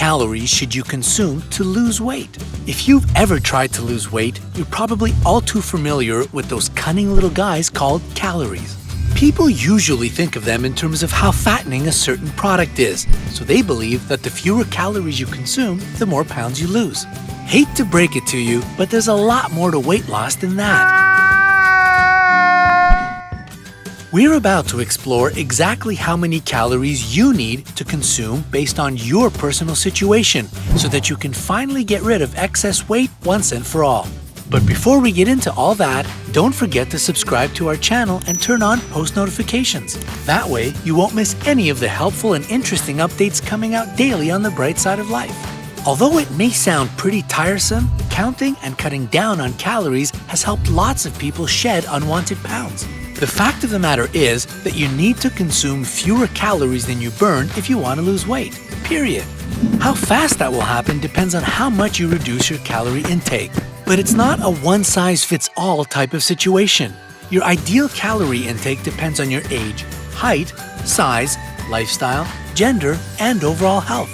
calories should you consume to lose weight? If you've ever tried to lose weight, you're probably all too familiar with those cunning little guys called calories. People usually think of them in terms of how fattening a certain product is, so they believe that the fewer calories you consume, the more pounds you lose. Hate to break it to you, but there's a lot more to weight loss than that. We're about to explore exactly how many calories you need to consume based on your personal situation so that you can finally get rid of excess weight once and for all. But before we get into all that, don't forget to subscribe to our channel and turn on post notifications. That way, you won't miss any of the helpful and interesting updates coming out daily on the bright side of life. Although it may sound pretty tiresome, counting and cutting down on calories has helped lots of people shed unwanted pounds. The fact of the matter is that you need to consume fewer calories than you burn if you want to lose weight, period. How fast that will happen depends on how much you reduce your calorie intake. But it's not a one-size-fits-all type of situation. Your ideal calorie intake depends on your age, height, size, lifestyle, gender, and overall health.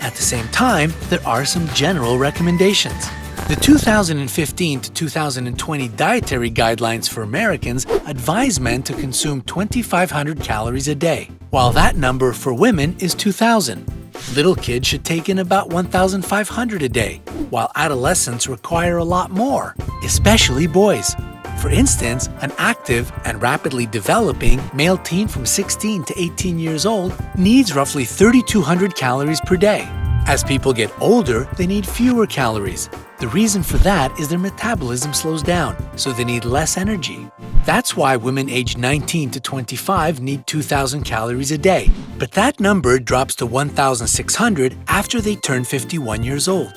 At the same time, there are some general recommendations. The 2015 to 2020 Dietary Guidelines for Americans advise men to consume 2,500 calories a day, while that number for women is 2,000. Little kids should take in about 1,500 a day, while adolescents require a lot more, especially boys. For instance, an active and rapidly developing male teen from 16 to 18 years old needs roughly 3,200 calories per day. As people get older, they need fewer calories. The reason for that is their metabolism slows down, so they need less energy. That's why women aged 19 to 25 need 2,000 calories a day, but that number drops to 1,600 after they turn 51 years old.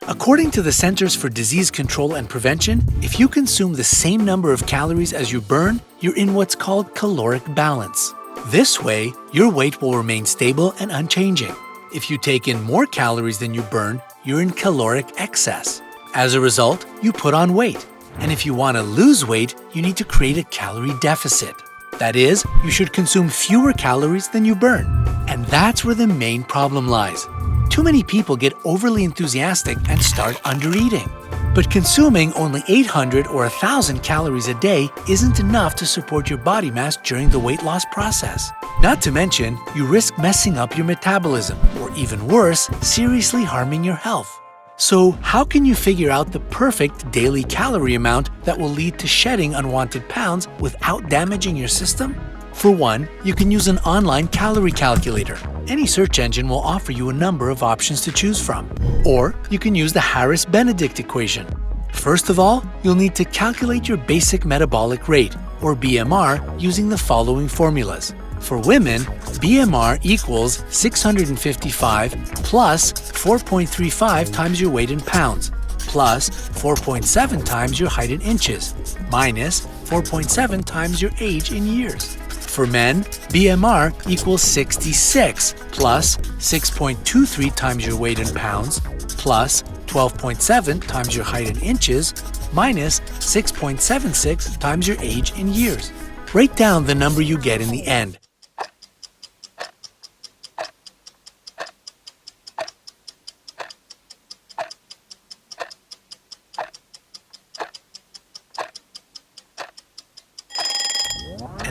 According to the Centers for Disease Control and Prevention, if you consume the same number of calories as you burn, you're in what's called caloric balance. This way, your weight will remain stable and unchanging. If you take in more calories than you burn, you're in caloric excess. As a result, you put on weight. And if you want to lose weight, you need to create a calorie deficit. That is, you should consume fewer calories than you burn. And that's where the main problem lies. Too many people get overly enthusiastic and start undereating. But consuming only 800 or 1,000 calories a day isn't enough to support your body mass during the weight loss process. Not to mention, you risk messing up your metabolism, or even worse, seriously harming your health. So, how can you figure out the perfect daily calorie amount that will lead to shedding unwanted pounds without damaging your system? For one, you can use an online calorie calculator. Any search engine will offer you a number of options to choose from. Or you can use the Harris-Benedict equation. First of all, you'll need to calculate your basic metabolic rate, or BMR, using the following formulas. For women, BMR equals 655 plus 4.35 times your weight in pounds, plus 4.7 times your height in inches, minus 4.7 times your age in years. For men, BMR equals 66 plus 6.23 times your weight in pounds, plus 12.7 times your height in inches, minus 6.76 times your age in years. Write down the number you get in the end.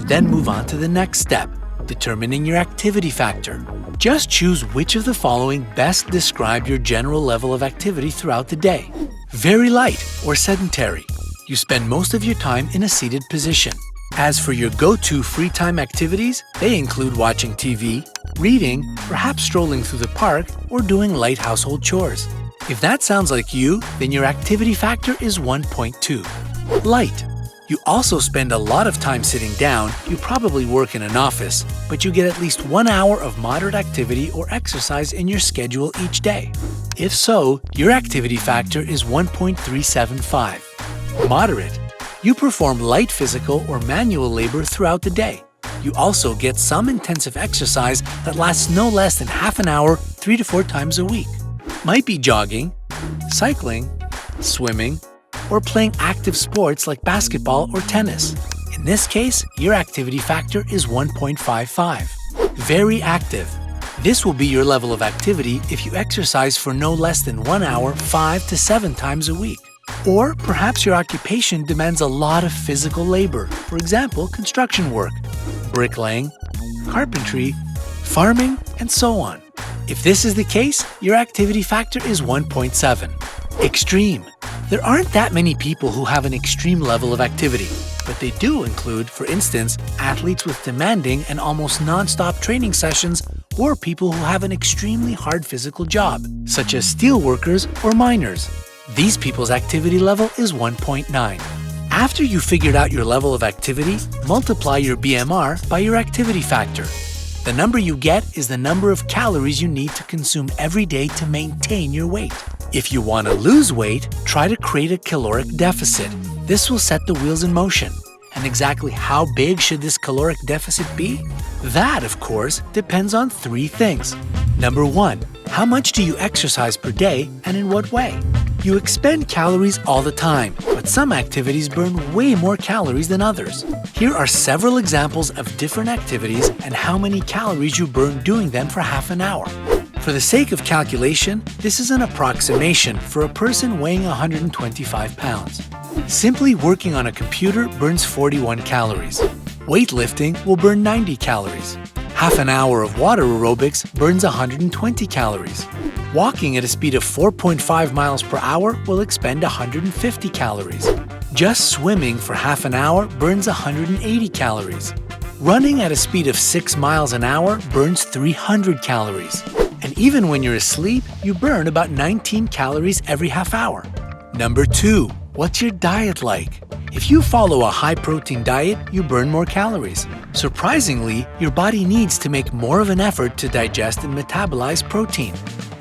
Then move on to the next step, determining your activity factor. Just choose which of the following best describe your general level of activity throughout the day. Very light or sedentary. You spend most of your time in a seated position. As for your go-to free time activities, they include watching TV, reading, perhaps strolling through the park, or doing light household chores. If that sounds like you, then your activity factor is 1.2. Light. You also spend a lot of time sitting down. You probably work in an office, but you get at least 1 hour of moderate activity or exercise in your schedule each day. If so, your activity factor is 1.375. Moderate. You perform light physical or manual labor throughout the day. You also get some intensive exercise that lasts no less than half an hour 3 to 4 times a week. Might be jogging, cycling, swimming, or playing active sports like basketball or tennis. In this case, your activity factor is 1.55. Very active. This will be your level of activity if you exercise for no less than 1 hour 5 to 7 times a week. Or perhaps your occupation demands a lot of physical labor, for example, construction work, bricklaying, carpentry, farming, and so on. If this is the case, your activity factor is 1.7. Extreme. There aren't that many people who have an extreme level of activity, but they do include, for instance, athletes with demanding and almost non-stop training sessions or people who have an extremely hard physical job, such as steel workers or miners. These people's activity level is 1.9. After you figured out your level of activity, multiply your BMR by your activity factor. The number you get is the number of calories you need to consume every day to maintain your weight. If you want to lose weight, try to create a caloric deficit. This will set the wheels in motion. And exactly how big should this caloric deficit be? That, of course, depends on 3 things. Number 1, how much do you exercise per day and in what way? You expend calories all the time, but some activities burn way more calories than others. Here are several examples of different activities and how many calories you burn doing them for half an hour. For the sake of calculation, this is an approximation for a person weighing 125 pounds. Simply working on a computer burns 41 calories. Weightlifting will burn 90 calories. Half an hour of water aerobics burns 120 calories. Walking at a speed of 4.5 miles per hour will expend 150 calories. Just swimming for half an hour burns 180 calories. Running at a speed of 6 miles an hour burns 300 calories. And even when you're asleep, you burn about 19 calories every half hour. Number 2, what's your diet like? If you follow a high-protein diet, you burn more calories. Surprisingly, your body needs to make more of an effort to digest and metabolize protein.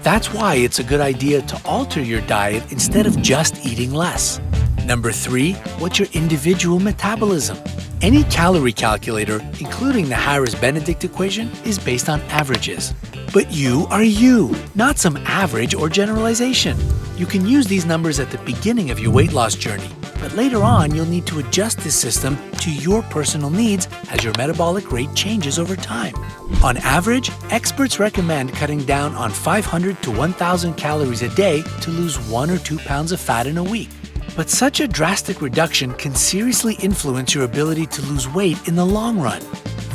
That's why it's a good idea to alter your diet instead of just eating less. Number 3, what's your individual metabolism? Any calorie calculator, including the Harris-Benedict equation, is based on averages. But you are you, not some average or generalization. You can use these numbers at the beginning of your weight loss journey, but later on you'll need to adjust this system to your personal needs as your metabolic rate changes over time. On average, experts recommend cutting down on 500 to 1,000 calories a day to lose 1 or 2 pounds of fat in a week. But such a drastic reduction can seriously influence your ability to lose weight in the long run.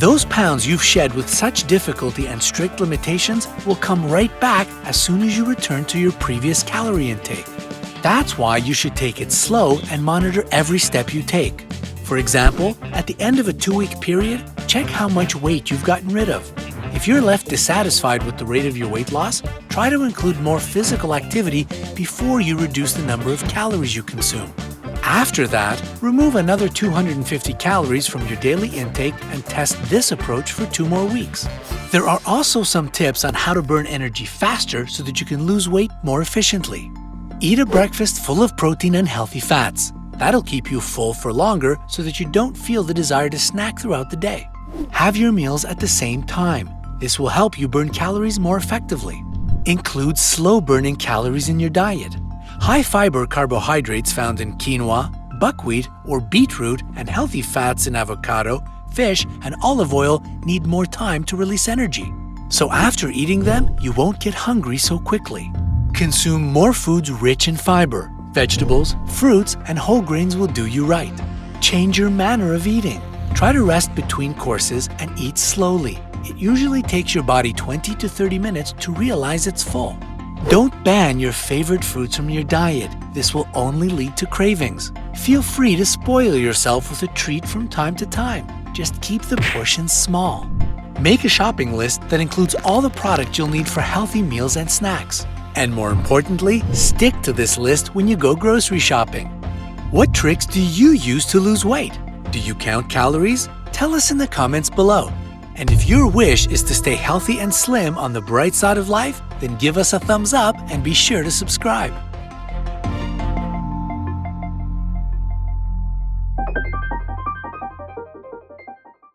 Those pounds you've shed with such difficulty and strict limitations will come right back as soon as you return to your previous calorie intake. That's why you should take it slow and monitor every step you take. For example, at the end of a 2-week period, check how much weight you've gotten rid of. If you're left dissatisfied with the rate of your weight loss, try to include more physical activity before you reduce the number of calories you consume. After that, remove another 250 calories from your daily intake and test this approach for 2 more weeks. There are also some tips on how to burn energy faster so that you can lose weight more efficiently. Eat a breakfast full of protein and healthy fats. That'll keep you full for longer so that you don't feel the desire to snack throughout the day. Have your meals at the same time. This will help you burn calories more effectively. Include slow-burning calories in your diet. High-fiber carbohydrates found in quinoa, buckwheat, or beetroot and healthy fats in avocado, fish, and olive oil need more time to release energy. So after eating them, you won't get hungry so quickly. Consume more foods rich in fiber. Vegetables, fruits, and whole grains will do you right. Change your manner of eating. Try to rest between courses and eat slowly. It usually takes your body 20 to 30 minutes to realize it's full. Don't ban your favorite foods from your diet. This will only lead to cravings. Feel free to spoil yourself with a treat from time to time. Just keep the portions small. Make a shopping list that includes all the products you'll need for healthy meals and snacks. And more importantly, stick to this list when you go grocery shopping. What tricks do you use to lose weight? Do you count calories? Tell us in the comments below. And if your wish is to stay healthy and slim on the bright side of life, then give us a thumbs up and be sure to subscribe.